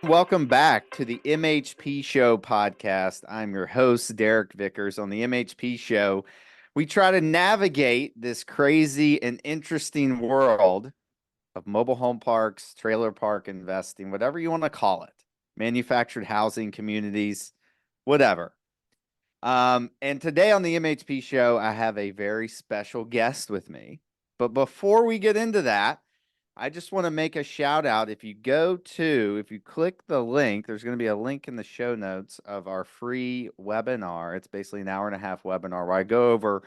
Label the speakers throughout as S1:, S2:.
S1: Welcome back to the MHP Show podcast. I'm your host, Derek Vickers. On the MHP Show, we try to navigate this crazy and interesting world of mobile home parks, trailer park investing, whatever you want to call it, manufactured housing communities, whatever. And today on the MHP Show, I have a very special guest with me. But before we get into that, I just want to make a shout out. If you click the link, there's going to be a link in the show notes of our free webinar. It's basically an hour and a half webinar where I go over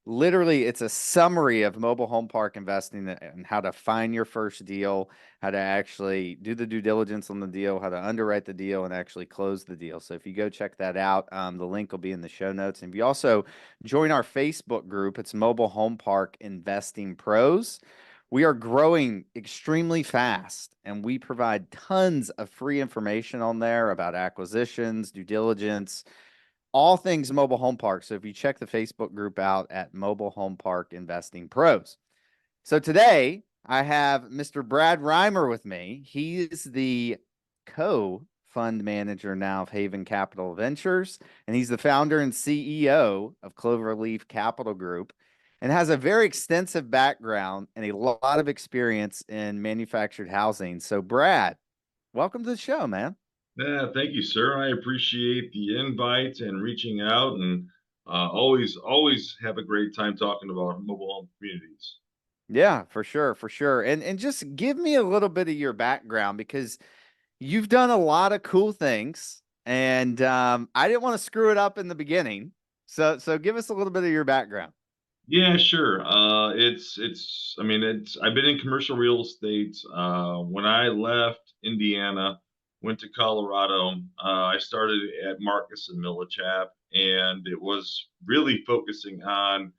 S1: literally, it's a summary of mobile home park investing and how to find your first deal, how to actually do the due diligence on the deal, how to underwrite the deal, and actually close the deal. So if you go check that out, the link will be in the show notes. And if you also join our Facebook group, it's Mobile Home Park Investing Pros. We are growing extremely fast, and we provide tons of free information on there about acquisitions, due diligence, all things mobile home park. So if you check the Facebook group out at Mobile Home Park Investing Pros. So today I have Mr. Brad Rymer with me. He is the co-fund manager now of Haven Capital Ventures, and he's the founder and CEO of Cloverleaf Capital Group, and has a very extensive background and a lot of experience in manufactured housing. So Brad, welcome to the show, man.
S2: Yeah, thank you, sir. I appreciate the invite and reaching out, and always have a great time talking about mobile home communities.
S1: Yeah, for sure, for sure. And just give me a little bit of your background because you've done a lot of cool things, and I didn't want to screw it up in the beginning. So give us a little bit of your background.
S2: Yeah, sure. It's. I mean, it's. I've been in commercial real estate. When I left Indiana, went to Colorado. I started at Marcus and Millichap, and it was really focusing on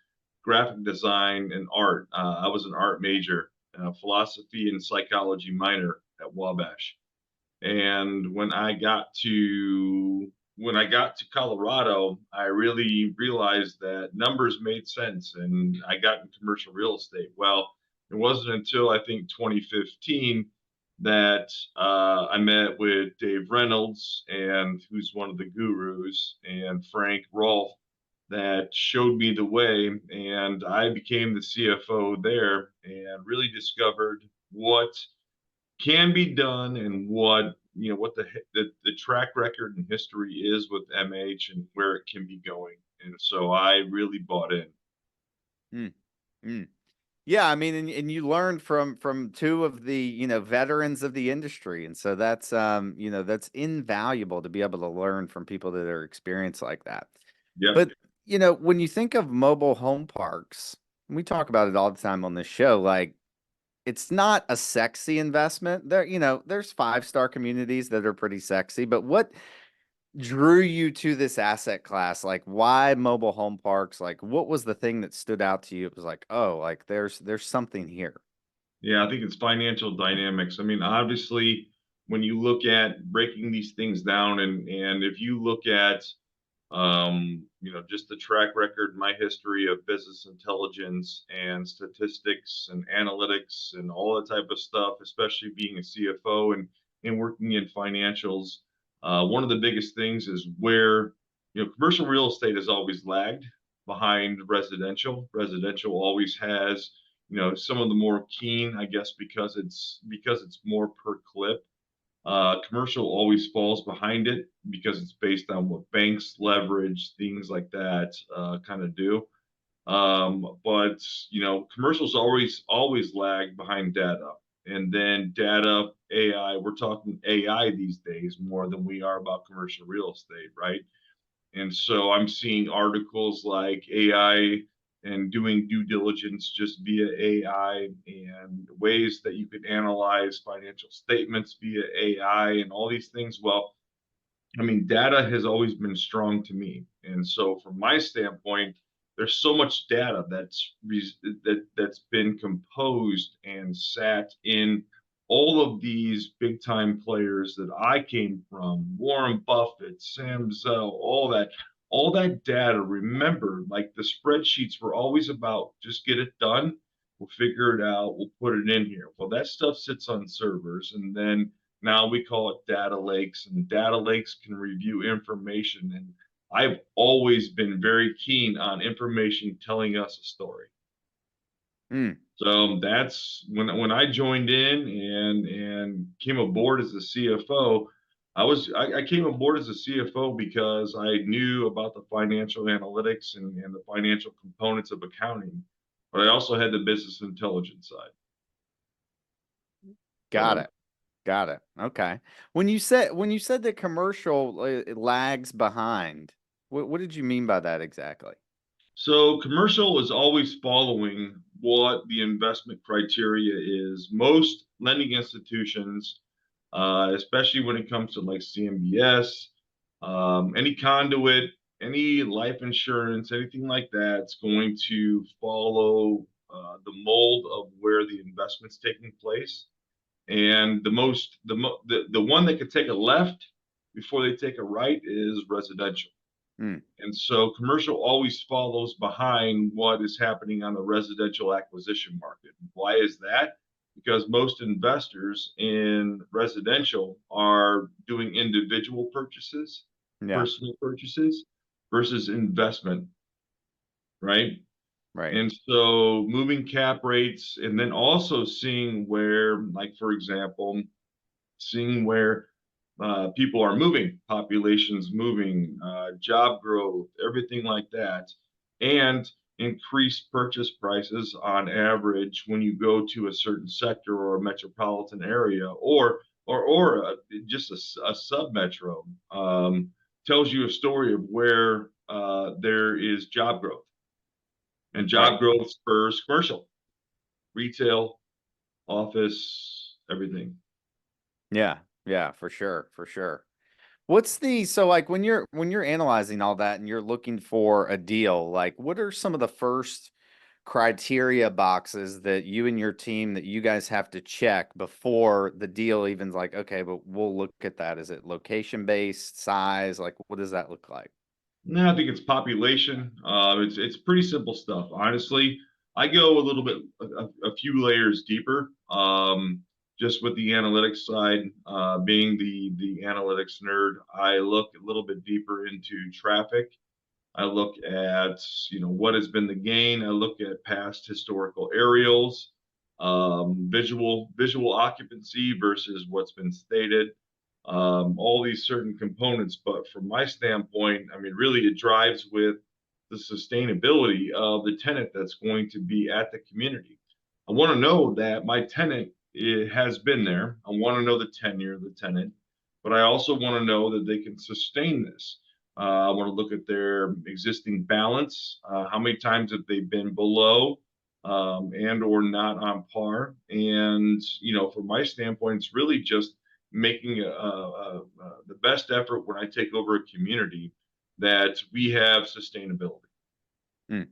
S2: graphic design and art. I was an art major, philosophy and psychology minor at Wabash. And when I got to Colorado, I really realized that numbers made sense, and I got in commercial real estate. Well, it wasn't until I think 2015 that I met with Dave Reynolds, and who's one of the gurus, and Frank Rolfe, that showed me the way, and I became the CFO there, and really discovered what can be done and what the track record and history is with MH and where it can be going. And so I really bought in.
S1: Mm, mm. Yeah, I mean, and you learned from two of the veterans of the industry, and so that's invaluable to be able to learn from people that are experienced like that.
S2: Yep.
S1: But when you think of mobile home parks, and we talk about it all the time on this show, like it's not a sexy investment. There's five-star communities that are pretty sexy, but what drew you to this asset class? Like, why mobile home parks? Like, what was the thing that stood out to you? It was like, oh, like there's something here.
S2: Yeah, I think it's financial dynamics. I mean, obviously, when you look at breaking these things down, and if you look at just the track record, my history of business intelligence and statistics and analytics and all that type of stuff, especially being a CFO and working in financials. One of the biggest things is where, commercial real estate has always lagged behind residential. Residential always has, some of the more keen, I guess, because it's more per clip. Commercial always falls behind it because it's based on what banks leverage, things like that kind of do. But commercials always lag behind data, and then data AI. We're talking AI these days more than we are about commercial real estate, right? And so I'm seeing articles like AI and doing due diligence just via AI, and ways that you could analyze financial statements via AI and all these things. Well, I mean, data has always been strong to me. And so from my standpoint, there's so much data that's been composed and sat in all of these big time players that I came from, Warren Buffett, Sam Zell, all that data. Remember, like the spreadsheets were always about just get it done. We'll figure it out. We'll put it in here. Well, that stuff sits on servers, and then Now we call it data lakes, and data lakes can review information. And I've always been very keen on information telling us a story.
S1: Mm,
S2: So that's when I joined in and came aboard as the CFO. I came aboard as a CFO because I knew about the financial analytics and the financial components of accounting, but I also had the business intelligence side.
S1: got
S2: So
S1: it. Got it. Okay. When you said that commercial it lags behind, what did you mean by that exactly?
S2: So commercial is always following what the investment criteria is. Most lending institutions, especially when it comes to like CMBS, any conduit, any life insurance, anything like that, it's going to follow the mold of where the investment's taking place. And the one that could take a left before they take a right is residential.
S1: Mm,
S2: And so commercial always follows behind what is happening on the residential acquisition market. Why is that? Because most investors in residential are doing individual purchases,
S1: yeah,
S2: personal purchases versus investment, right?
S1: right.
S2: And so moving cap rates and then also seeing where, like, for example, seeing where people are moving, populations moving, job growth, everything like that, and increased purchase prices on average when you go to a certain sector or a metropolitan area or just a sub metro tells you a story of where there is job growth, and
S1: Right.
S2: job growth spurs commercial, retail, office, everything.
S1: Yeah. Yeah, for sure. For sure. What's the so like when you're analyzing all that and you're looking for a deal, like what are some of the first criteria boxes that you and your team that you guys have to check before the deal even's like, okay, but we'll look at that. Is it location based, size? Like what does that look like?
S2: No, I think it's population. It's pretty simple stuff. Honestly, I go a little bit a few layers deeper. Just with the analytics side, being the analytics nerd, I look a little bit deeper into traffic. I look at what has been the gain. I look at past historical aerials, visual occupancy versus what's been stated, all these certain components. But from my standpoint, I mean, really, it drives with the sustainability of the tenant that's going to be at the community. I want to know that my tenant has been there. I want to know the tenure of the tenant, but I also want to know that they can sustain this. I want to look at their existing balance. How many times have they been below and or not on par? And from my standpoint, it's really just making the best effort when I take over a community that we have sustainability.
S1: Mm,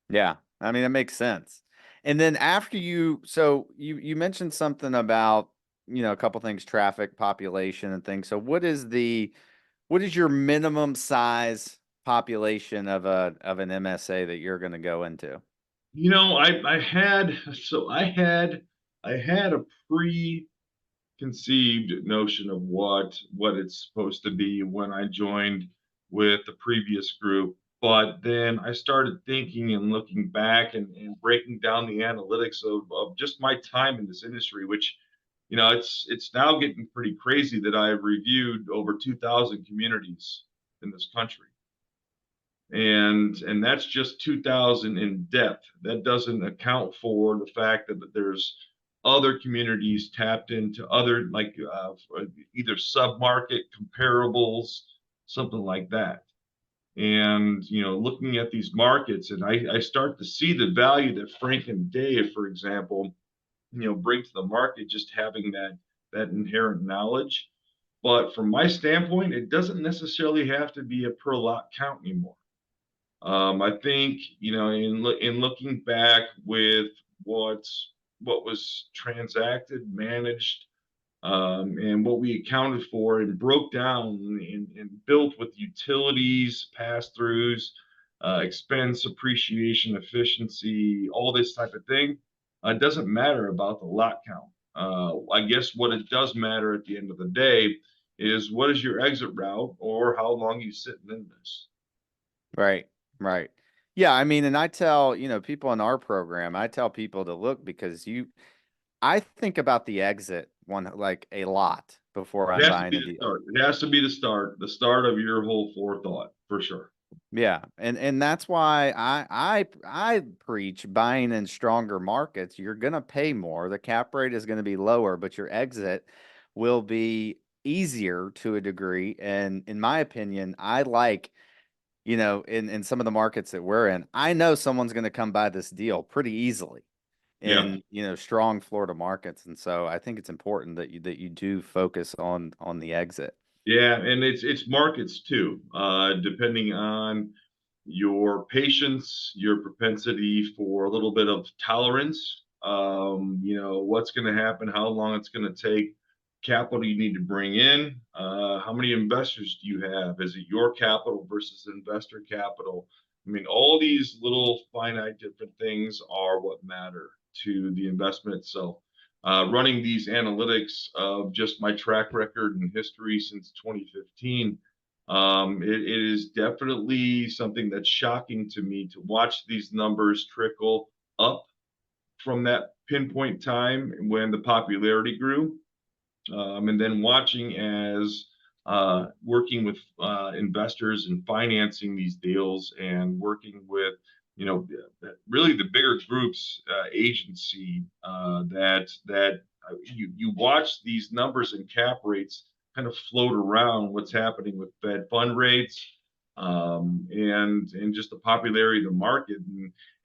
S1: yeah. I mean, that makes sense. And then after so you mentioned something about, a couple things, traffic, population and things. So what is your minimum size population of an MSA that you're going to go into?
S2: I had I had a preconceived notion of what it's supposed to be when I joined with the previous group. But then I started thinking and looking back and breaking down the analytics of just my time in this industry, which it's now getting pretty crazy that I've reviewed over 2,000 communities in this country, and that's just 2,000 in depth. That doesn't account for the fact that there's other communities tapped into other like either submarket comparables, something like that. And looking at these markets, and I start to see the value that Frank and Dave, for example, bring to the market, just having that inherent knowledge. But from my standpoint, it doesn't necessarily have to be a per lot count anymore. I think in looking back with what was transacted, managed, and what we accounted for and broke down and built with utilities, pass throughs, expense, appreciation, efficiency, all this type of thing. It doesn't matter about the lot count. I guess what it does matter at the end of the day is what is your exit route or how long you sitting in this.
S1: Right, right. Yeah, I mean, and I tell, people in our program, I tell people to look because I think about the exit one like a lot before
S2: It
S1: I'm
S2: has to
S1: buying
S2: be
S1: a
S2: the
S1: deal.
S2: start. It has to be the start of your whole forethought for sure.
S1: Yeah, and that's why I preach buying in stronger markets. You're gonna pay more. The cap rate is gonna be lower, but your exit will be easier to a degree. And in my opinion, I like, in some of the markets that we're in, I know someone's gonna come buy this deal pretty easily
S2: Yeah.
S1: in, strong Florida markets. And so I think it's important that you do focus on the exit.
S2: Yeah, and it's markets too, depending on your patience, your propensity for a little bit of tolerance. What's going to happen, how long it's going to take, capital you need to bring in, how many investors do you have? Is it your capital versus investor capital? I mean, all these little finite different things are what matter to the investment itself. Running these analytics of just my track record and history since 2015, it is definitely something that's shocking to me to watch these numbers trickle up from that pinpoint time when the popularity grew, and then watching as working with investors and financing these deals and working with really the bigger groups agency that you watch these numbers and cap rates kind of float around what's happening with Fed fund rates, and just the popularity of the market.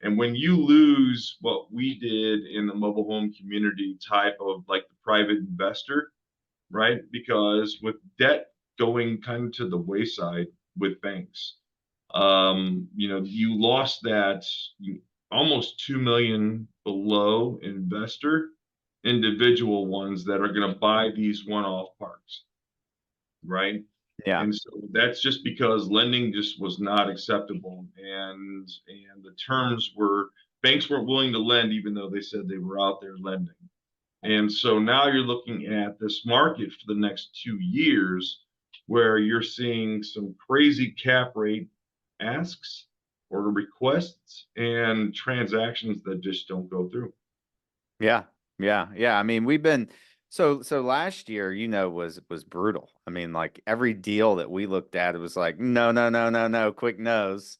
S2: And when you lose what we did in the mobile home community type of like the private investor, right? Because with debt going kind of to the wayside with banks, you lost that almost 2 million below investor individual ones that are going to buy these one-off parks, right?
S1: Yeah.
S2: And so that's just because lending just was not acceptable, and the terms were banks weren't willing to lend even though they said they were out there lending. And so now you're looking at this market for the next 2 years where you're seeing some crazy cap rate asks or requests and transactions that just don't go through.
S1: Yeah. Yeah. Yeah. I mean, we've been so last year, was brutal. I mean, like every deal that we looked at, it was like, no, no, no, no, no, quick no's.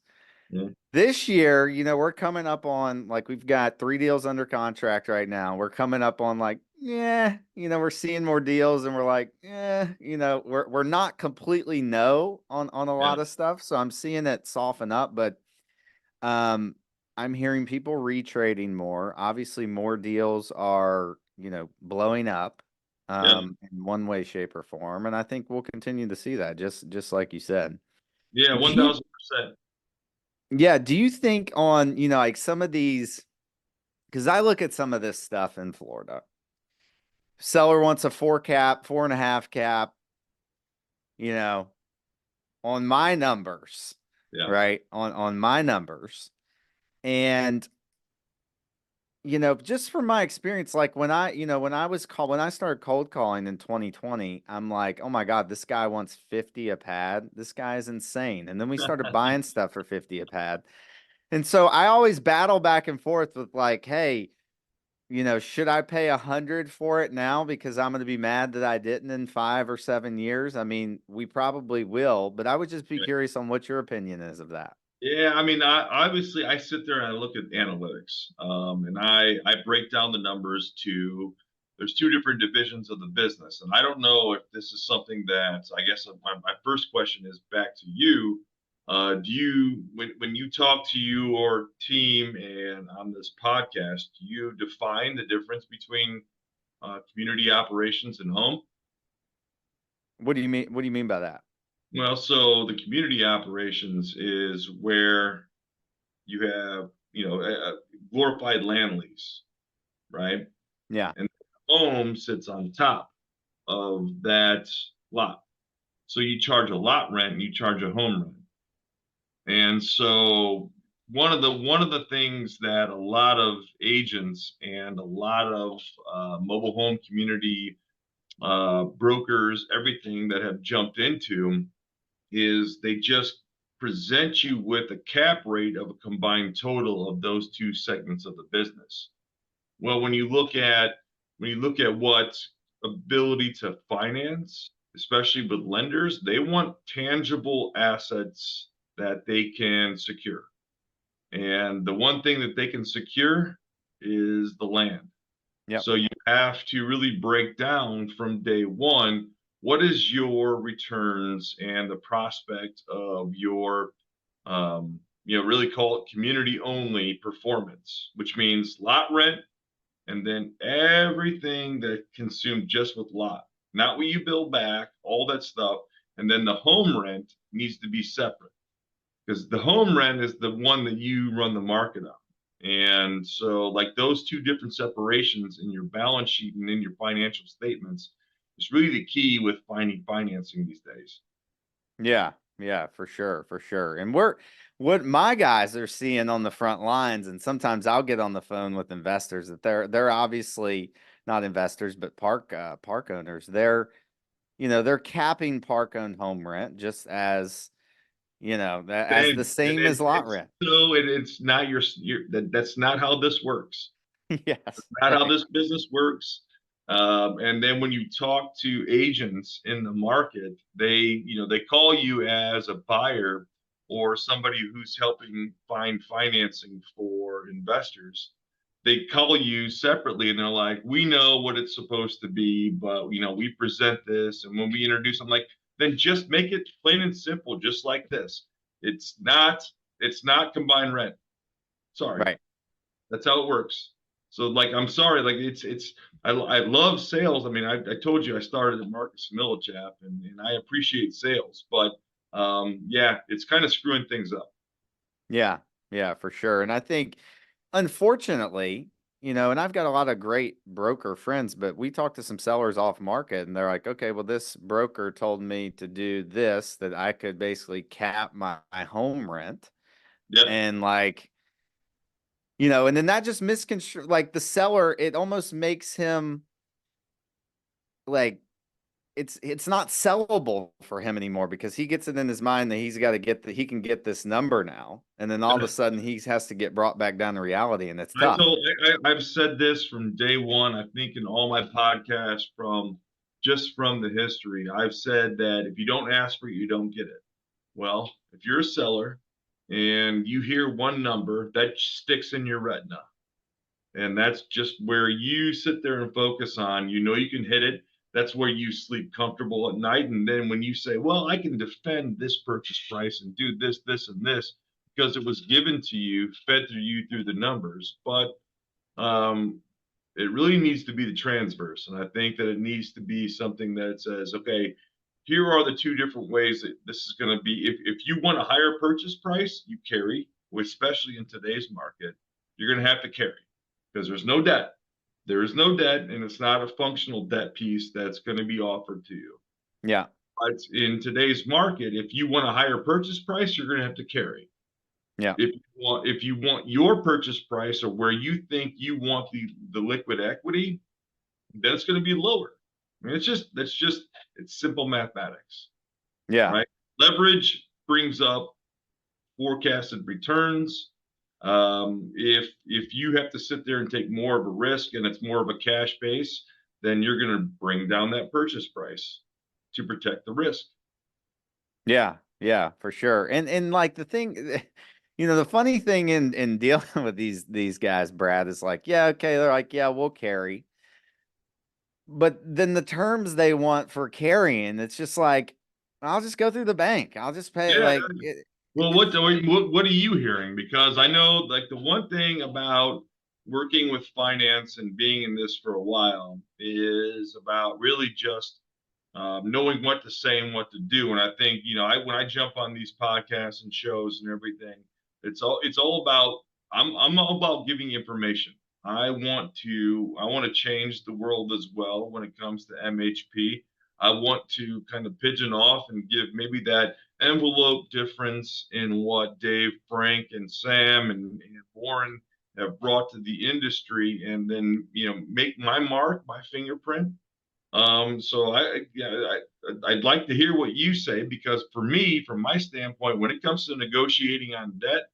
S2: Yeah.
S1: This year, we're coming up on like we've got 3 deals under contract right now. We're coming up on like, yeah, we're seeing more deals and we're like, yeah, we're not completely no on a
S2: Yeah.
S1: lot of stuff. So I'm seeing it soften up, but um, I'm hearing people retrading more. Obviously, more deals are, blowing up
S2: Yeah.
S1: in one way, shape, or form. And I think we'll continue to see that, just like you said.
S2: Yeah.
S1: Do you,
S2: 1000%.
S1: yeah, do you think on, like some of these, because I look at some of this stuff in Florida. Seller wants a 4 cap, 4.5 cap, you know, on my numbers,
S2: Yeah.
S1: right? On my numbers. And just from my experience, like when I started cold calling in 2020, I'm like, oh my God, this guy wants 50 a pad. This guy is insane. And then we started buying stuff for 50 a pad. And so I always battle back and forth with like, hey, should I pay 100 for it now because I'm going to be mad that I didn't in 5 or 7 years? I mean, we probably will, but I would just be curious on what your opinion is of that.
S2: Yeah, I mean, I sit there and I look at analytics, and I break down the numbers to. There's two different divisions of the business, and I don't know if this is something that I guess my first question is back to you. Do you when you talk to your team and on this podcast, do you define the difference between community operations and home?
S1: What do you mean? What do you mean by that?
S2: Well, so the community operations is where you have a glorified land lease, right?
S1: Yeah.
S2: And the home sits on top of that lot. So you charge a lot rent and you charge a home rent. And so one of the things that a lot of agents and a lot of mobile home community brokers, everything that have jumped into is they just present you with a cap rate of a combined total of those two segments of the business. Well, when you look at what ability to finance, especially with lenders, they want tangible assets that they can secure. And the one thing that they can secure is the land.
S1: Yep.
S2: So you have to really break down from day one, what is your returns and the prospect of your, really call it community only performance, which means lot rent and then everything that consumed just with lot, not what you build back, all that stuff. And then the home rent needs to be separate because the home rent is the one that you run the market on. And so, like those two different separations in your balance sheet and in your financial statements is really the key with finding financing these days.
S1: Yeah, yeah, for sure, for sure. And what my guys are seeing on the front lines, and sometimes I'll get on the phone with investors that they're obviously not investors, but park owners. They're capping park owned home rent just as as the
S2: Same. And
S1: same as lot
S2: it's
S1: rent.
S2: so it's not that's not how this works.
S1: Yes,
S2: Not how
S1: right,
S2: this business works. And then when you talk to agents in the market, they call you as a buyer or somebody who's helping find financing for investors. They call you separately and they're like, we know what it's supposed to be, but we present this. And when we introduce, I'm like, then just make it plain and simple, just like this. It's not, it's not combined rent. Sorry.
S1: right.
S2: That's how it works. So like, I'm sorry, like I love sales. I mean, I told you I started at Marcus Millichap and I appreciate sales, but yeah, it's kind of screwing things up.
S1: Yeah, yeah, for sure. And I think, unfortunately, and I've got a lot of great broker friends, but we talked to some sellers off market and they're like, okay, well, this broker told me to do this, that I could basically cap my home rent.
S2: Yep.
S1: And like, and then that just misconstrue, like the seller, it almost makes him like, it's not sellable for him anymore because he gets it in his mind that he can get this number now, and then all of a sudden he has to get brought back down to reality, and it's
S2: I
S1: tough.
S2: told I've said this from day one. I think in all my podcasts from just from the history, I've said that if you don't ask for it, you don't get it. Well, if you're a seller and you hear one number that sticks in your retina, and that's just where you sit there and focus on, you can hit it. That's where you sleep comfortable at night. And then when you say, well, I can defend this purchase price and do this, this, and this, because it was given to you, fed through you through the numbers. But um, it really needs to be the transverse. And I think that it needs to be something that says, okay, here are the two different ways that this is going to be. If you want a higher purchase price, you carry, especially in today's market, you're going to have to carry because there's no debt. There is no debt, and it's not a functional debt piece that's going to be offered to you.
S1: Yeah,
S2: But in today's market, if you want a higher purchase price, you're going to have to carry.
S1: yeah,
S2: If you want your purchase price or where you think you want the liquid equity, then it's going to be lower. I mean, it's simple mathematics,
S1: yeah,
S2: right? Leverage brings up forecasted returns. If you have to sit there and take more of a risk and it's more of a cash base, then you're going to bring down that purchase price to protect the risk.
S1: yeah, yeah, for sure. And like the thing, the funny thing in dealing with these guys, Brad, is like, yeah, okay, they're like, yeah, we'll carry. But then the terms they want for carrying, it's just like, I'll just go through the bank. I'll just pay
S2: Yeah.
S1: like
S2: Well,
S1: it's
S2: what are you hearing? Because I know like the one thing about working with finance and being in this for a while is about really just knowing what to say and what to do. And I think when I jump on these podcasts and shows and everything, it's all about I'm all about giving information. I want to change the world as well when it comes to MHP. I want to kind of pigeon off and give maybe that envelope difference in what Dave, Frank, and Sam and Warren have brought to the industry, and then make my mark, my fingerprint. So I'd like to hear what you say, because for me, from my standpoint, when it comes to negotiating on debt,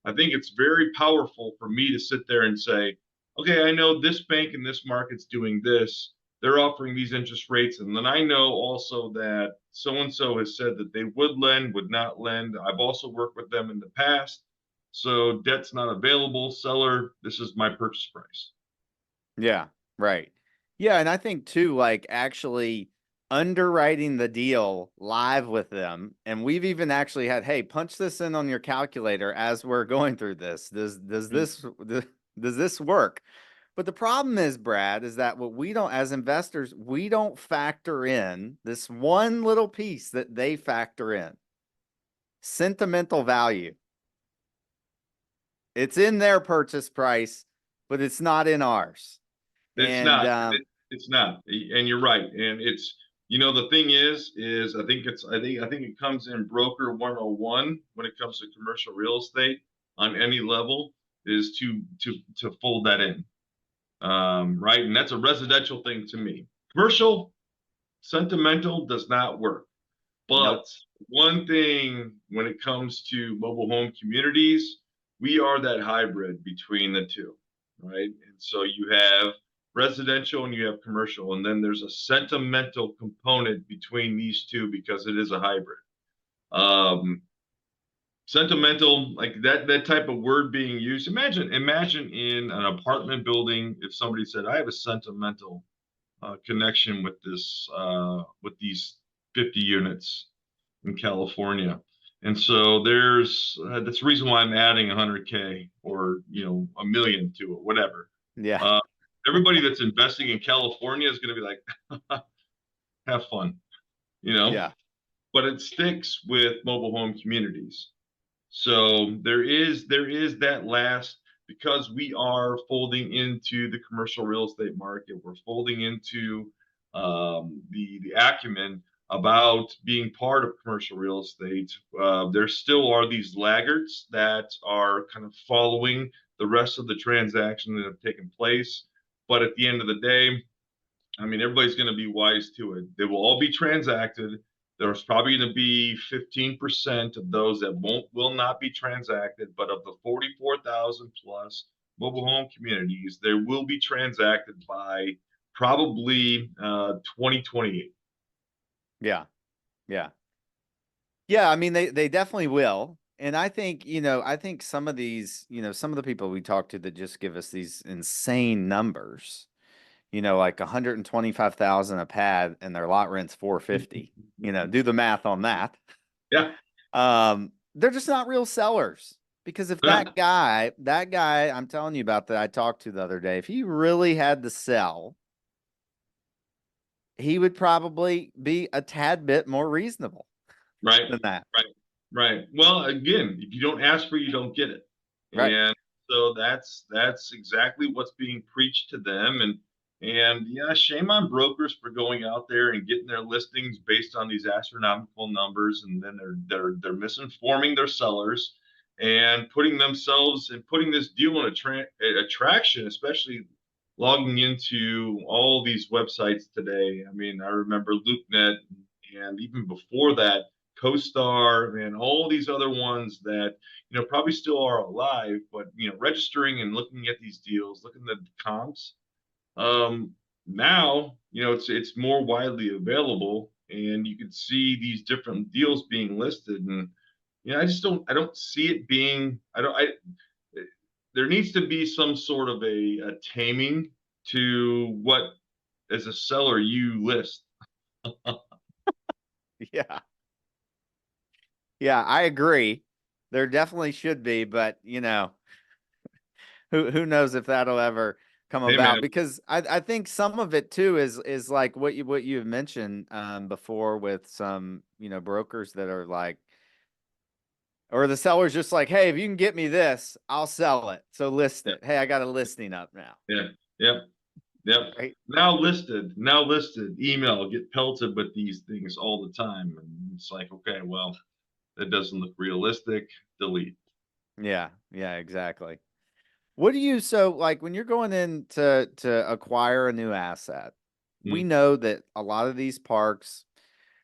S2: I think it's very powerful for me to sit there and say, okay, I know this bank in this market's doing this. They're offering these interest rates. And then I know also that so and so has said that they would lend, would not lend. I've also worked with them in the past. So debt's not available. Seller, this is my purchase price.
S1: Yeah, right. Yeah, and I think too, like actually underwriting the deal live with them, and we've even actually had, hey, punch this in on your calculator as we're going through this. Does this work? But the problem is, Brad, is that what we don't, as investors, we don't factor in this one little piece that they factor in: sentimental value. It's in their purchase price, but it's not in ours.
S2: It's
S1: And
S2: not. It's not. And you're right. And it's, the thing is I think it comes in broker 101 when it comes to commercial real estate on any level, is to fold that in. Right. And that's a residential thing to me. Commercial sentimental does not work. But
S1: nope.
S2: one thing when it comes to mobile home communities, we are that hybrid between the two, right? And so you have residential and you have commercial, and then there's a sentimental component between these two because it is a hybrid. Um, Sentimental, like that type of word being used. Imagine in an apartment building if somebody said, "I have a sentimental connection with with these 50 units in California." And so that's the reason why I'm adding 100K or a million to it, whatever.
S1: Yeah.
S2: Uh, Everybody that's investing in California is going to be like, have fun, you know.
S1: Yeah.
S2: But it sticks with mobile home communities. So there is that last, because we are folding into the commercial real estate market. We're folding into the acumen about being part of commercial real estate. There still are these laggards that are kind of following the rest of the transaction that have taken place. But at the end of the day, I mean, everybody's going to be wise to it. They will all be transacted. There's probably going to be 15% of those that will not be transacted, but of the 44,000 plus mobile home communities, there will be transacted by probably 2028.
S1: Yeah. Yeah. Yeah. I mean, they definitely will. And I think, I think some of these, some of the people we talk to that just give us these insane numbers, like 125,000 a pad and their lot rent's 450, do the math on that.
S2: Yeah.
S1: They're just not real sellers, because if
S2: Yeah.
S1: that guy I'm telling you about that I talked to the other day, if he really had to sell, he would probably be a tad bit more reasonable
S2: Right.
S1: than that.
S2: Right. Right. Well, again, if you don't ask for it, you don't get it.
S1: Right.
S2: And so that's exactly what's being preached to them. And yeah, shame on brokers for going out there and getting their listings based on these astronomical numbers, and then they're misinforming their sellers and putting themselves and putting this deal in attraction, especially logging into all these websites today. I mean, I remember LoopNet, and even before that, CoStar, and all these other ones that probably still are alive, but registering and looking at these deals, looking at the comps. Now it's more widely available, and you can see these different deals being listed, and I don't see it being. I don't. I There needs to be some sort of a taming to what, as a seller, you list.
S1: Yeah. Yeah, I agree. There definitely should be, but who knows if that'll ever come
S2: Hey
S1: about,
S2: man,
S1: because I think some of it too is like what you have mentioned before with some, brokers that are like, or the seller's just like, hey, if you can get me this, I'll sell it. So list
S2: yeah,
S1: it. Hey, I got a listing up now.
S2: yeah, yep, yep.
S1: Right.
S2: Now listed, email, get pelted with these things all the time. And it's like, okay, well, that doesn't look realistic, delete.
S1: Yeah, yeah, exactly. What do you so like when you're going in to acquire a new asset? We
S2: Mm.
S1: know that a lot of these parks,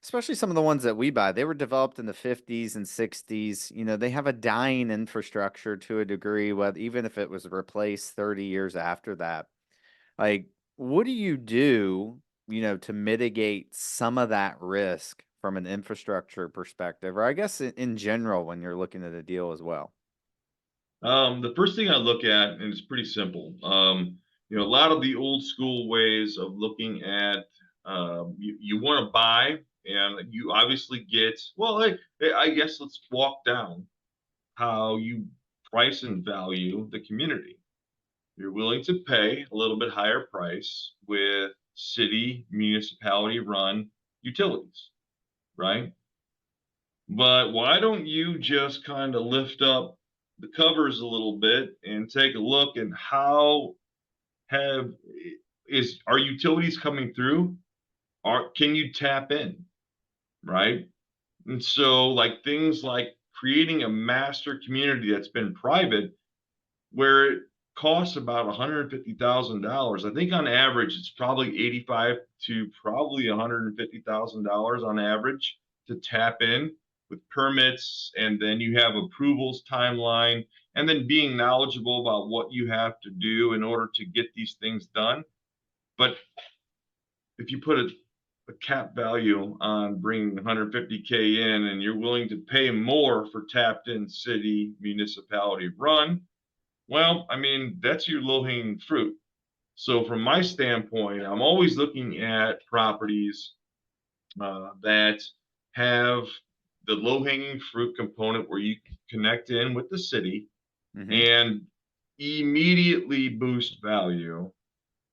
S1: especially some of the ones that we buy, they were developed in the 50s and 60s. You know, they have a dying infrastructure to a degree, whether even if it was replaced 30 years after that. Like, what do, to mitigate some of that risk from an infrastructure perspective, or I guess in general when you're looking at a deal as well?
S2: The first thing I look at, and it's pretty simple, a lot of the old school ways of looking at, you want to buy, and you obviously get, well, I guess let's walk down how you price and value the community. You're willing to pay a little bit higher price with city, municipality run utilities, right? But why don't you just kind of lift up the covers a little bit and take a look at how have is are utilities coming through? Can you tap in, right? And so like things like creating a master community that's been private where it costs about $150,000. I think on average it's probably 85 to probably $150,000 on average to tap in with permits, and then you have approvals timeline, and then being knowledgeable about what you have to do in order to get these things done. But if you put a cap value on bringing 150K in and you're willing to pay more for tapped in city municipality run, well, I mean, that's your low hanging fruit. So, from my standpoint, I'm always looking at properties that have the low hanging fruit component where you connect in with the city
S1: Hmm.
S2: and immediately boost value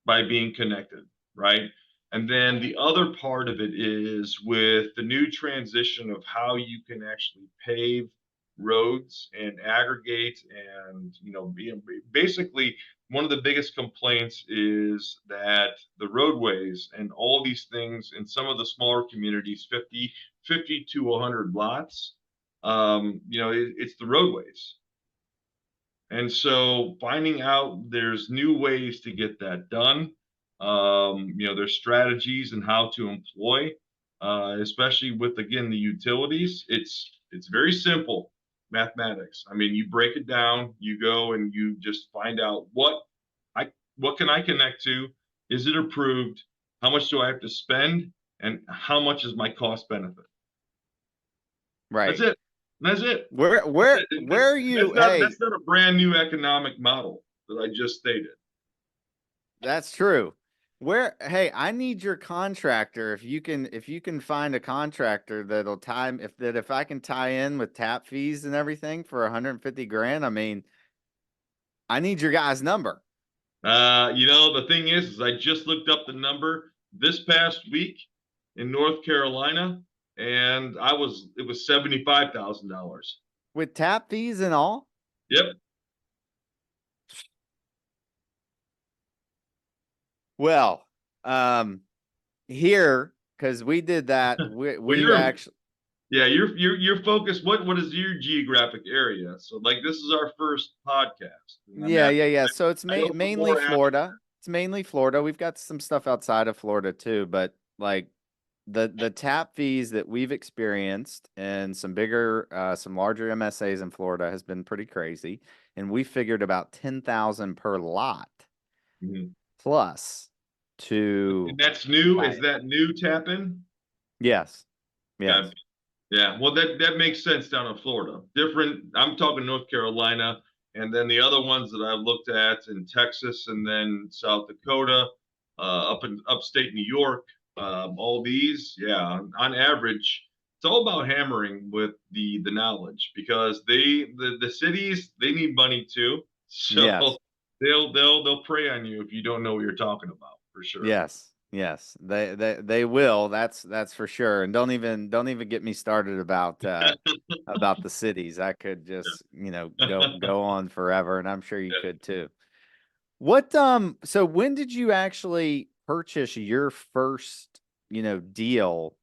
S2: by being connected, right? And then the other part of it is with the new transition of how you can actually pave roads and aggregate and basically one of the biggest complaints is that the roadways and all these things in some of the smaller communities 50 to 100 lots, it's the roadways, and so finding out there's new ways to get that done. There's strategies and how to employ, especially with again the utilities. It's very simple mathematics. I mean, you break it down, you go and you just find out I what can I connect to? Is it approved? How much do I have to spend? And how much is my cost benefit? That's
S1: Right.
S2: it. That's it.
S1: Where
S2: That's
S1: where
S2: it. And
S1: where are you?
S2: that's
S1: Hey,
S2: not a brand new economic model that I just stated.
S1: that's true. Hey, I need your contractor. If you can find a contractor that'll tie if I can tie in with tap fees and everything for 150 grand, I mean, I need your guy's number.
S2: The thing is I just looked up the number this past week in North Carolina, and it was $75,000.
S1: With tap fees and all?
S2: Yep.
S1: Well, um, here, because we did that,
S2: Well,
S1: we've actually,
S2: you're focused. What is your geographic area? So like this is our first podcast, and
S1: yeah, yeah, yeah. So it's
S2: I open
S1: mainly
S2: more apps.
S1: Florida. It's mainly Florida. We've got some stuff outside of Florida too, but like the tap fees that we've experienced and some larger MSAs in Florida has been pretty crazy. And we figured about 10,000 per lot
S2: Mhm.
S1: plus
S2: And
S1: to
S2: that's new.
S1: tie
S2: Is
S1: it.
S2: that new tap in?
S1: Yes.
S2: Yeah.
S1: Yes.
S2: Yeah, well, that makes sense down in Florida. Different. I'm talking North Carolina, and then the other ones that I've looked at in Texas, and then South Dakota, up in upstate New York. All these, yeah, on average, it's all about hammering with the knowledge because the cities they need money too, so
S1: Yes.
S2: they'll prey on you if you don't know what you're talking about for sure.
S1: Yes, yes, they will. That's for sure. And don't even get me started about the cities. I could just go on forever, and I'm sure you could too. So when did you actually purchase your first deal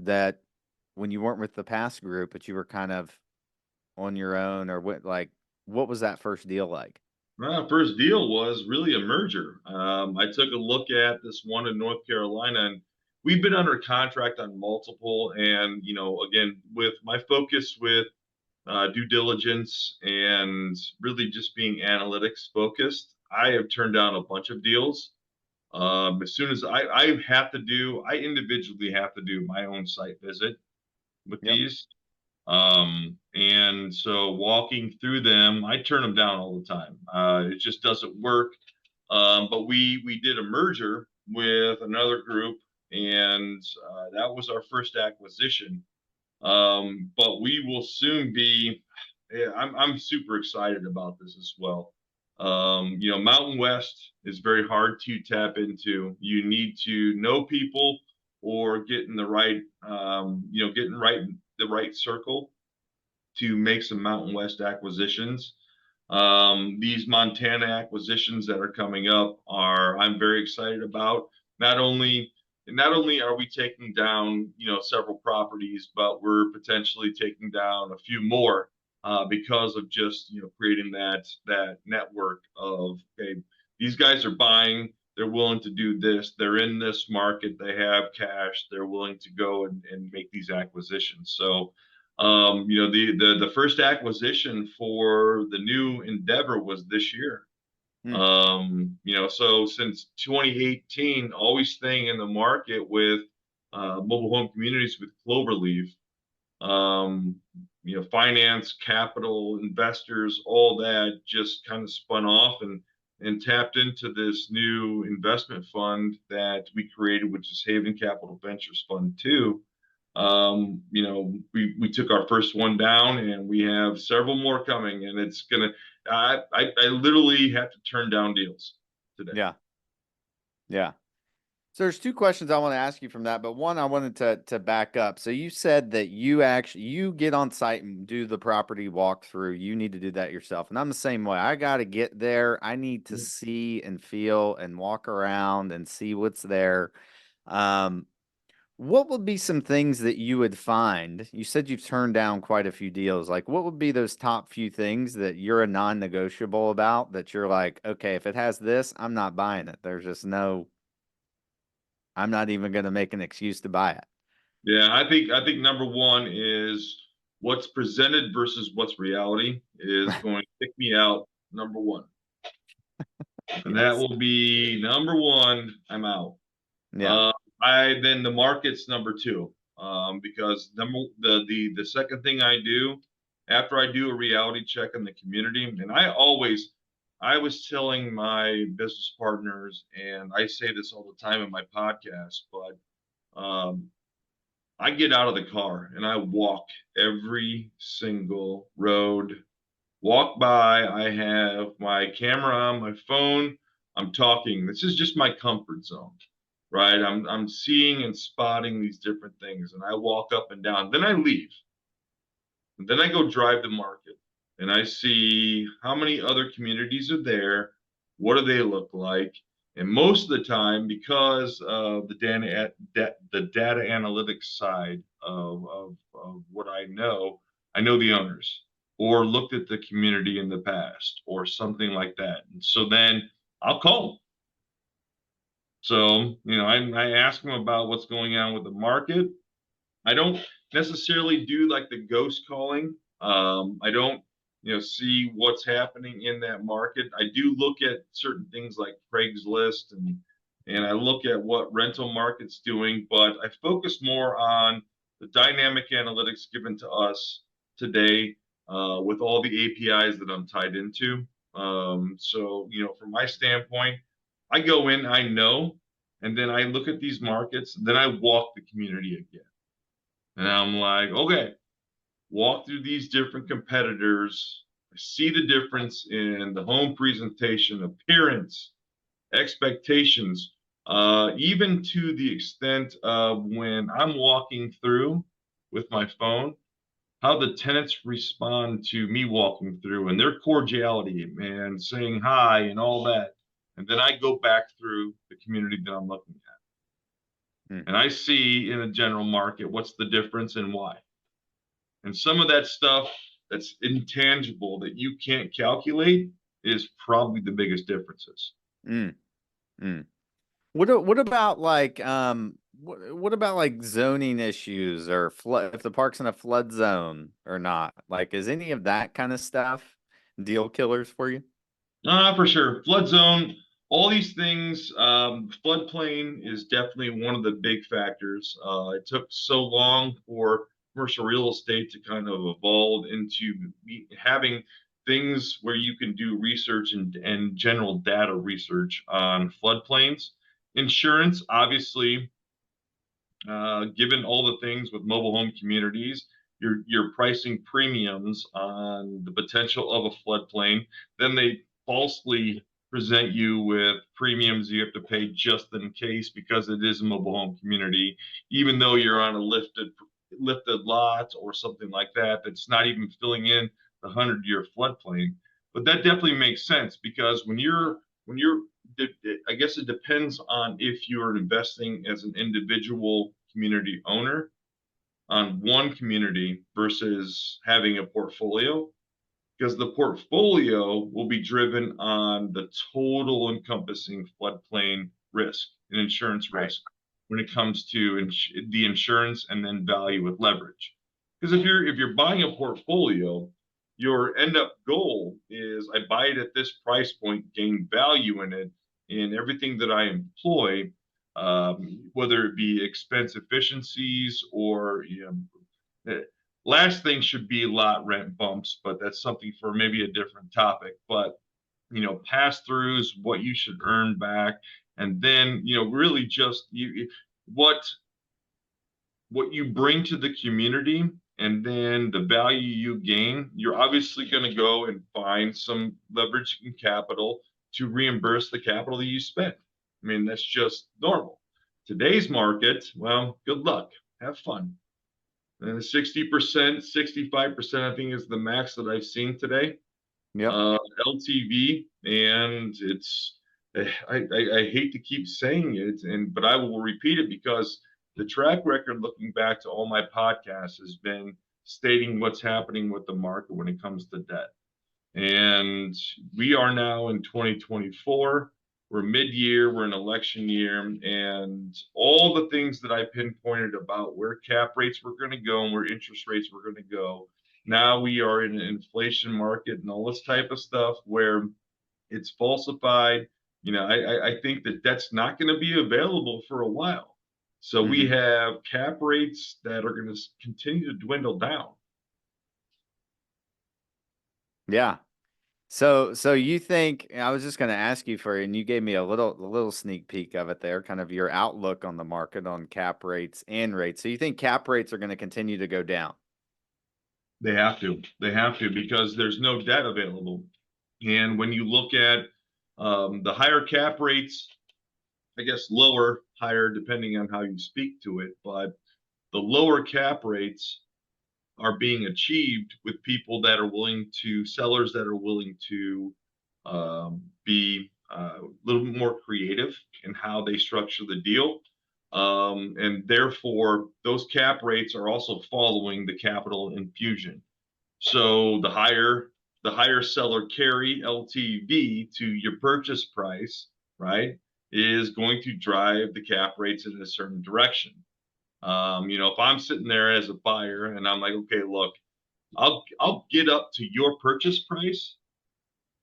S1: that when you weren't with the past group, but you were kind of on your own, or what was that first deal like?
S2: First deal was really a merger. I took a look at this one in North Carolina, and we've been under contract on multiple. And again, with my focus with due diligence and really just being analytics focused, I have turned down a bunch of deals. As soon as I individually have to do my own site visit with
S1: Yep.
S2: these. And so walking through them, I turn them down all the time. It just doesn't work. But we did a merger with another group, and that was our first acquisition. But we will soon be. Yeah, I'm super excited about this as well. Mountain West is very hard to tap into. You need to know people or get in the right, getting right in the right circle to make some Mountain West acquisitions. These Montana acquisitions that are coming up are I'm very excited about. Not only not only are we taking down several properties, but we're potentially taking down a few more because of just creating that network of, okay, these guys are buying. They're willing to do this. They're in this market. They have cash. They're willing to go and make these acquisitions. So the first acquisition for the new endeavor was this year.
S1: Hmm.
S2: So since 2018, always staying in the market with mobile home communities with Cloverleaf, um, finance, capital, investors, all that just kind of spun off and tapped into this new investment fund that we created, which is Haven Capital Ventures Fund 2. We took our first one down, and we have several more coming, and it's gonna. I literally have to turn down deals today.
S1: Yeah. Yeah. So there's two questions I want to ask you from that, but one I wanted to back up. So you said that you get on site and do the property walkthrough. You need to do that yourself. And I'm the same way. I got to get there. I need to see and feel and walk around and see what's there. Um, what would be some things that you would find? You said you've turned down quite a few deals. Like, what would be those top few things that you're a non-negotiable about that you're like, okay, if it has this, I'm not buying it. There's just no, I'm not even going to make an excuse to buy it.
S2: Yeah, I think number one is what's presented versus what's reality is going to pick me out. Number one, and that
S1: Yes.
S2: will be number one. I'm out.
S1: Yeah.
S2: Uh, I then the market's number two, because the second thing I do after I do a reality check in the community, and I was telling my business partners, and I say this all the time in my podcast, but I get out of the car and I walk every single road. Walk by, I have my camera on my phone. I'm talking. This is just my comfort zone, right? I'm seeing and spotting these different things, and I walk up and down. Then I leave. And then I go drive the market, and I see how many other communities are there. What do they look like? And most of the time, because of the data analytics side of what I know the owners or looked at the community in the past or something like that. And so then I'll call them. So, I ask them about what's going on with the market. I don't necessarily do like the ghost calling. I don't, see what's happening in that market. I do look at certain things like Craigslist and I look at what rental market's doing, but I focus more on the dynamic analytics given to us today with all the APIs that I'm tied into. So, from my standpoint, I go in, I know, and then I look at these markets, then I walk the community again. And I'm like, okay, walk through these different competitors. I see the difference in the home presentation, appearance, expectations, even to the extent of when I'm walking through with my phone, how the tenants respond to me walking through and their cordiality and saying hi and all that. And then I go back through the community that I'm looking at.
S1: Mm,
S2: and I see in a general market what's the difference and why. And some of that stuff that's intangible that you can't calculate is probably the biggest differences.
S1: mm, mm. What about like what about like zoning issues or flood if the park's in a flood zone or not? Like is any of that kind of stuff deal killers for you?
S2: For sure. Flood zone, all these things. Floodplain is definitely one of the big factors. It took so long for commercial real estate to kind of evolve into having things where you can do research and general data research on floodplains. Insurance, obviously, given all the things with mobile home communities, you're pricing premiums on the potential of a floodplain. Then they falsely present you with premiums you have to pay just in case because it is a mobile home community, even though you're on a lifted lot or something like that. That's not even filling in the 100-year floodplain. But that definitely makes sense because when you're I guess it depends on if you're investing as an individual community owner on one community versus having a portfolio, because the portfolio will be driven on the total encompassing floodplain risk and insurance
S1: Right.
S2: risk when it comes to the insurance and then value with leverage. Because if you're buying a portfolio, your end up goal is I buy it at this price point, gain value in it, and everything that I employ, whether it be expense efficiencies or last thing should be lot rent bumps, but that's something for maybe a different topic. But pass throughs, what you should earn back, and then really just what you bring to the community, and then the value you gain. You're obviously going to go and find some leverage in capital to reimburse the capital that you spent. I mean, that's just normal. Today's market, well, good luck, have fun. And 60%, 65%, I think is the max that I've seen today.
S1: Yep.
S2: Uh, LTV, and I hate to keep saying it, but I will repeat it because the track record, looking back to all my podcasts, has been stating what's happening with the market when it comes to debt. And we are now in 2024. We're mid-year, we're in election year, and all the things that I pinpointed about where cap rates were going to go and where interest rates were going to go. Now we are in an inflation market and all this type of stuff where it's falsified. I think that that's not going to be available for a while. So we
S1: Hmm.
S2: have cap rates that are going to continue to dwindle down.
S1: Yeah. So you think I was just going to ask you for, and you gave me a little sneak peek of it there, kind of your outlook on the market on cap rates and rates. So you think cap rates are going to continue to go down?
S2: They have to. They have to because there's no debt available. And when you look at the higher cap rates, I guess lower, higher, depending on how you speak to it, but the lower cap rates are being achieved with people that are willing to, sellers that are willing to be a little more creative in how they structure the deal. And therefore, those cap rates are also following the capital infusion. So the higher seller carry LTV to your purchase price, right, is going to drive the cap rates in a certain direction. If I'm sitting there as a buyer and I'm like, okay, look, I'll get up to your purchase price.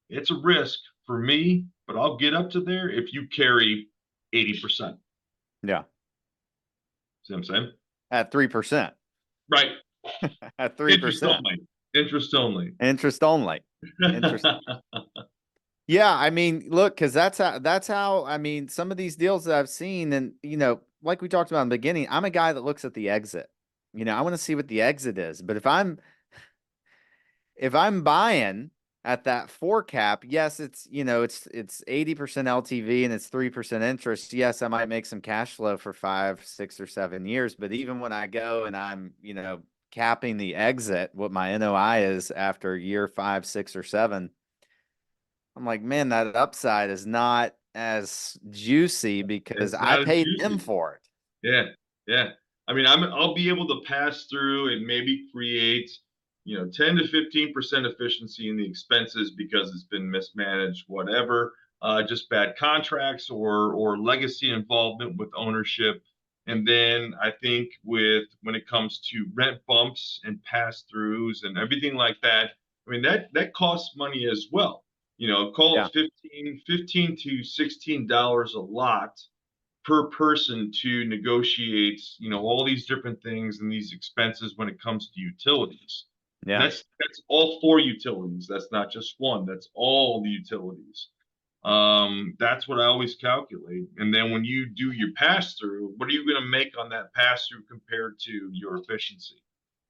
S2: It's a risk for me, but I'll get up to there if you carry 80%.
S1: Yeah.
S2: See what I'm saying?
S1: At 3%.
S2: Right.
S1: At
S2: Interest
S1: 3%.
S2: only. Interest only.
S1: Interest only. Interest. Yeah, I mean, look, because that's how I mean some of these deals that I've seen, and like we talked about in the beginning, I'm a guy that looks at the exit. I want to see what the exit is. But if I'm buying at that 4 cap, yes, it's 80% LTV and it's 3% interest. Yes, I might make some cash flow for 5, 6, or 7 years. But even when I go and I'm capping the exit, what my NOI is after year 5, 6, or 7, I'm like, man, that upside is not as juicy because
S2: It's
S1: I
S2: not as
S1: paid them
S2: juicy.
S1: for it.
S2: Yeah, yeah. I mean, I'll be able to pass through and maybe create, 10 to 15% efficiency in the expenses because it's been mismanaged, whatever, just bad contracts or legacy involvement with ownership. And then I think with when it comes to rent bumps and pass throughs and everything like that, I mean that costs money as well. Call
S1: Yeah.
S2: it 15 to $16 a lot per person to negotiate, all these different things and these expenses when it comes to utilities. And
S1: Yeah.
S2: that's all four utilities. That's not just one. That's all the utilities. That's what I always calculate. And then when you do your pass through, what are you going to make on that pass through compared to your efficiency?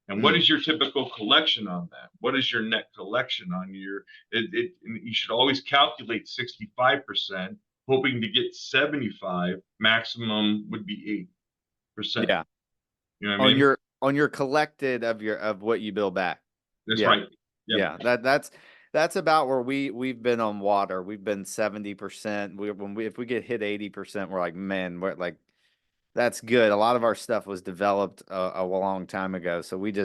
S2: And what
S1: Mm.
S2: is your typical collection on that? What is your net collection on you should always calculate 65%, hoping to get 75, maximum would be 8%.
S1: Yeah.
S2: You know what I mean?
S1: On your collected of what you bill back.
S2: That's
S1: Yeah.
S2: right. Yep.
S1: Yeah. That's about where we've been on water. We've been 70%. If we get hit 80%, we're like, man, we're like, that's good. A lot of our stuff was developed a long time ago, so
S2: Yeah.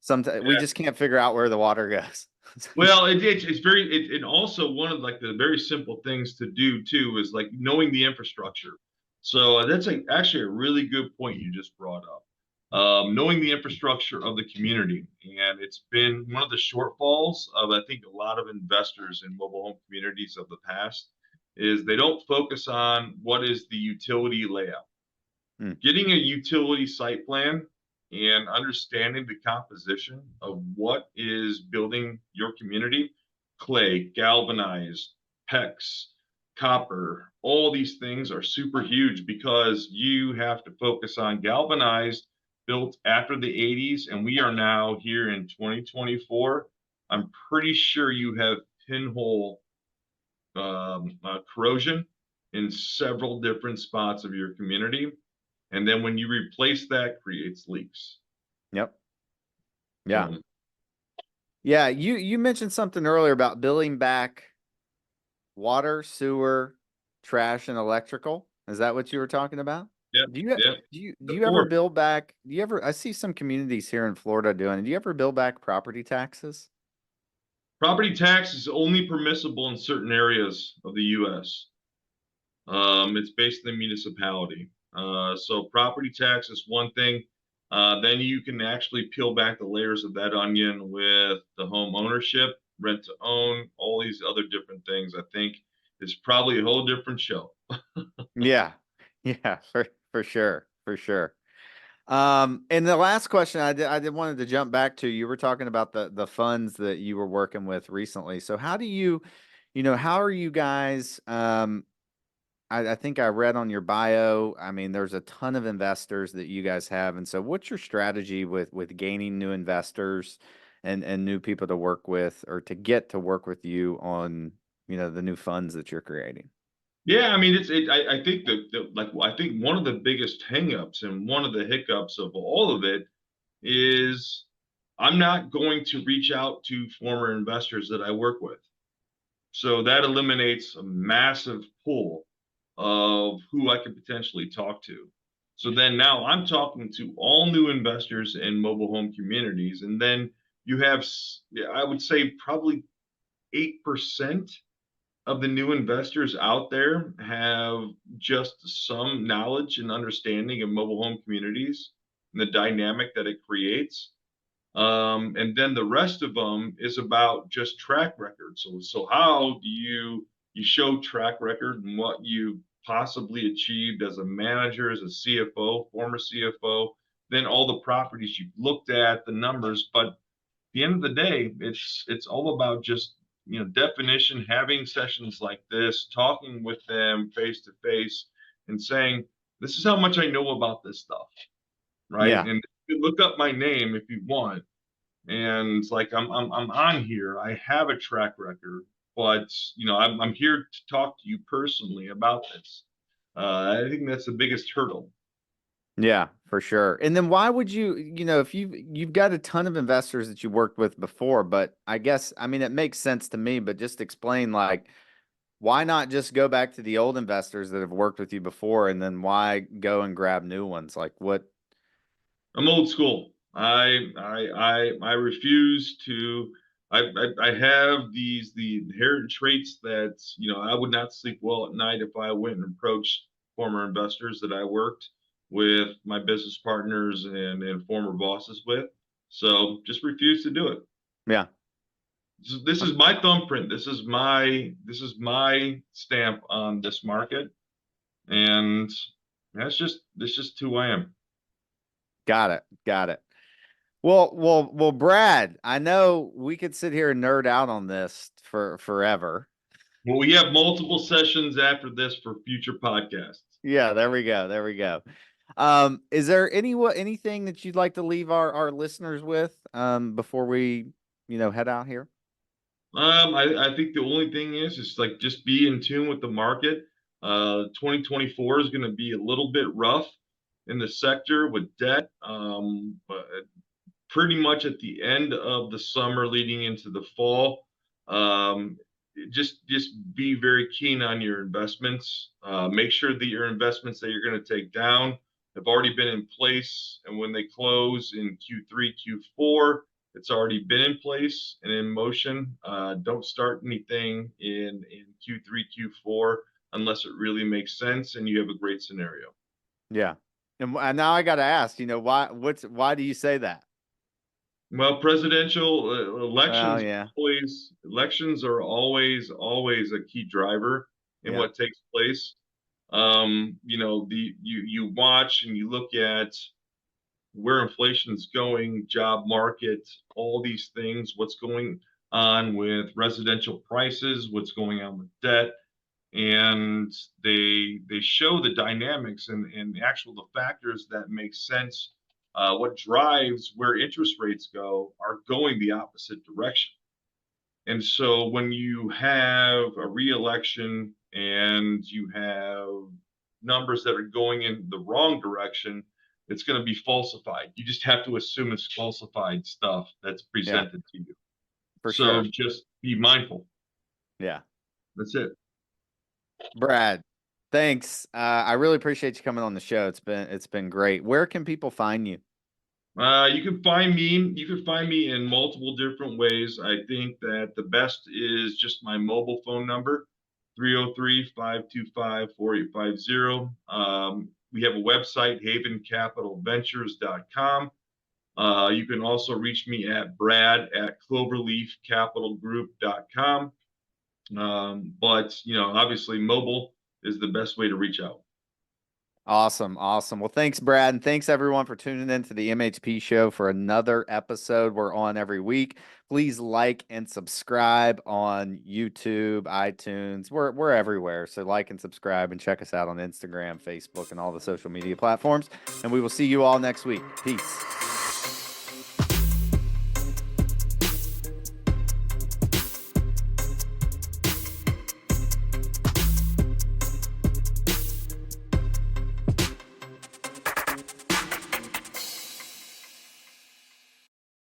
S1: sometimes we
S2: Yeah.
S1: just can't figure out where the water goes.
S2: Well, it's very and also one of like the very simple things to do too is like knowing the infrastructure. So that's actually a really good point you just brought up. Knowing the infrastructure of the community, and it's been one of the shortfalls of I think a lot of investors in mobile home communities of the past is they don't focus on what is the utility layout.
S1: Hmm.
S2: Getting a utility site plan and understanding the composition of what is building your community, clay, galvanized, PEX, copper, all these things are super huge because you have to focus on galvanized built after the 80s, and we are now here in 2024. I'm pretty sure you have pinhole corrosion in several different spots of your community. And then when you replace that, creates leaks.
S1: Yep. Yeah.
S2: So
S1: Yeah. You mentioned something earlier about billing back water, sewer, trash, and electrical. Is that what you were talking about?
S2: yeah,
S1: Do you
S2: yeah.
S1: do
S2: The
S1: you ever
S2: four
S1: bill back? Do you ever? I see some communities here in Florida doing it. Do you ever bill back property taxes?
S2: property tax is only permissible in certain areas of the U.S. It's based in the municipality. So property tax is one thing. Then you can actually peel back the layers of that onion with the home ownership, rent to own, all these other different things. I think is probably a whole different show.
S1: Yeah. Yeah, for sure. For sure. And the last question I did wanted to jump back to, you were talking about the funds that you were working with recently. So how do how are you guys, I think I read on your bio, I mean, there's a ton of investors that you guys have. And so what's your strategy with gaining new investors and new people to work with or to get to work with you on, the new funds that you're creating?
S2: Yeah, I mean, I think I think one of the biggest hangups and one of the hiccups of all of it is I'm not going to reach out to former investors that I work with. So that eliminates a massive pool of who I could potentially talk to. So then now I'm talking to all new investors in mobile home communities. And then you have, yeah, I would say probably 8% of the new investors out there have just some knowledge and understanding of mobile home communities and the dynamic that it creates. And then the rest of them is about just track record. So how do you show track record and what you possibly achieved as a manager, as a CFO, former CFO, then all the properties you've looked at, the numbers. But at the end of the day, it's all about just definition, having sessions like this, talking with them face to face, and saying, "This is how much I know about this stuff." Right.
S1: Yeah.
S2: And you look up my name if you want and it's like I'm on here. I have a track record, but I'm here to talk to you personally about this. I think that's the biggest hurdle.
S1: Yeah, for sure. And then why would if you've got a ton of investors that you worked with before, but I guess I mean it makes sense to me, but just explain like why not just go back to the old investors that have worked with you before, and then why go and grab new ones? Like what?
S2: I'm old school. I refuse to. I have the inherent traits that I would not sleep well at night if I went and approached former investors that I worked with, my business partners and former bosses with. So just refuse to do it.
S1: Yeah.
S2: This is my thumbprint. This is my stamp on this market, and that's just who I am.
S1: Got it. Got it. Well, Brad, I know we could sit here and nerd out on this for forever.
S2: Well, we have multiple sessions after this for future podcasts.
S1: Yeah, there we go. There we go. Is there anything that you'd like to leave our listeners with before we, head out here?
S2: I think the only thing is like just be in tune with the market. 2024 is going to be a little bit rough in the sector with debt, but pretty much at the end of the summer leading into the fall. Um, just be very keen on your investments. Make sure that your investments that you're going to take down have already been in place, and when they close in Q3, Q4, it's already been in place and in motion. Don't start anything in Q3, Q4 unless it really makes sense and you have a great scenario.
S1: Yeah. And now I got to ask, why do you say that?
S2: Well, presidential
S1: Well, yeah.
S2: elections are always a key driver in
S1: Yeah.
S2: what takes place. You watch and you look at where inflation's going, job market, all these things, what's going on with residential prices, what's going on with debt, and they show the dynamics and actual the factors that make sense. What drives where interest rates go are going the opposite direction. And so when you have a re-election and you have numbers that are going in the wrong direction, it's going to be falsified. You just have to assume it's falsified stuff that's
S1: Yeah,
S2: presented to you.
S1: for
S2: So
S1: sure.
S2: just be mindful.
S1: Yeah.
S2: That's it.
S1: Brad, thanks. I really appreciate you coming on the show. It's been great. Where can people find you?
S2: You can find me in multiple different ways. I think that the best is just my mobile phone number, 303-525-4850. We have a website, havencapitalventures.com. You can also reach me at brad@cloverleafcapitalgroup.com. But obviously mobile is the best way to reach out.
S1: Awesome. Awesome. Well, thanks, Brad. And thanks everyone for tuning in to the MHP show for another episode. We're on every week. Please like and subscribe on YouTube, iTunes. We're everywhere. So like and subscribe and check us out on Instagram, Facebook, and all the social media platforms. And we will see you all next week. Peace.